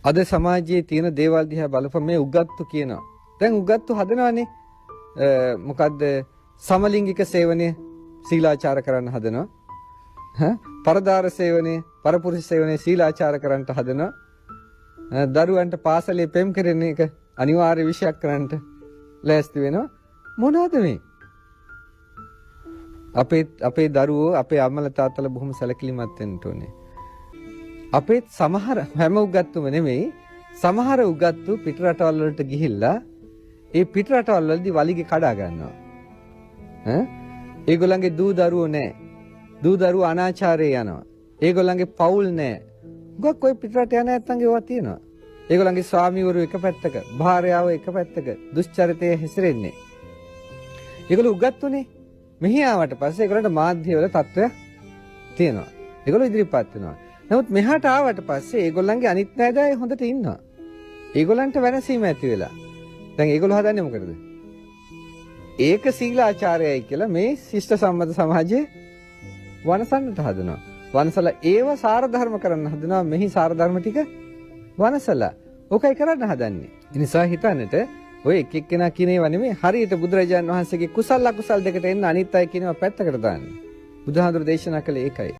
අද සමාජයේ තියෙන දේවල් දිහා බලපම මේ උගත්තු කියනවා. දැන් උගත්තු හදනවානේ මොකද්ද සමලිංගික සේවනය සීලාචාර කරන්න හදනවා. පරදාර සේවනය පරපුරුෂ සේවනය සීලාචාර කරන්නට හදනවා. දරුවන්ට පාසලේ පෙම් කරන එක අනිවාර්ය විෂයක් කරන්නට ලෑස්ති වෙනවා. මොනවද මේ? අපේ දරුවෝ අපේ අම්මලා තාත්තලා බොහොම සැලකිලිමත් වෙන්න ඕනේ. අපේ සමහර හැම උගත්තුම නෙමෙයි සමහර උගත්තු පිට රටවල් වලට ගිහිල්ලා ඒ පිට රටවල් වලදී වලිගේ කඩා ගන්නවා. ඒගොල්ලන්ගේ දූ දරුවෝ නැහැ. දූ දරුවෝ අනාචාරයේ යනවා. ඒගොල්ලන්ගේ පවුල් නැහැ. ගොක් කොයි පිට රට යන නැත්තන්ගේ ඒවා තියෙනවා. ඒගොල්ලන්ගේ ස්වාමිවරු එක පැත්තක, භාර්යාව එක පැත්තක දුෂ්චරිතයේ හැසිරෙන්නේ. ඒගොල්ලෝ උගත්තුනේ. මෙහි ආවට පස්සේ ඒගොල්ලන්ට මාධ්‍යවල තත්ත්වයක් තියෙනවා. ඒගොල්ලෝ ඉදිරිපත් වෙනවා. නමුත් මෙහාට ආවට පස්සේ ඒගොල්ලන්ගේ අනිත් නෑදෑය හොඳට ඉන්නවා. ඒගොල්ලන්ට වෙනසීම ඇති වෙලා. දැන් ඒගොල්ලෝ හදන්නේ මොකටද? ඒක සීලාචාරයයි කියලා මේ ශිෂ්ට සම්මත සමාජයේ වනසන්නට හදනවා. වනසලා ඒව සාර ධර්ම කරන්න හදනවා. මෙහි සාර ධර්ම ටික වනසලා. ඕකයි කරන්න හදන්නේ. ඒ නිසා හිතන්නට ඔය එක එක්කෙනා කියන ඒවා නෙමෙයි හරියට බුදුරජාන් වහන්සේගේ කුසල අකුසල් දෙකට එන්න අනිත් අය කියනවා පැත්තකට දාන්න. බුදුහාඳුර දේශනා කළේ ඒකයි.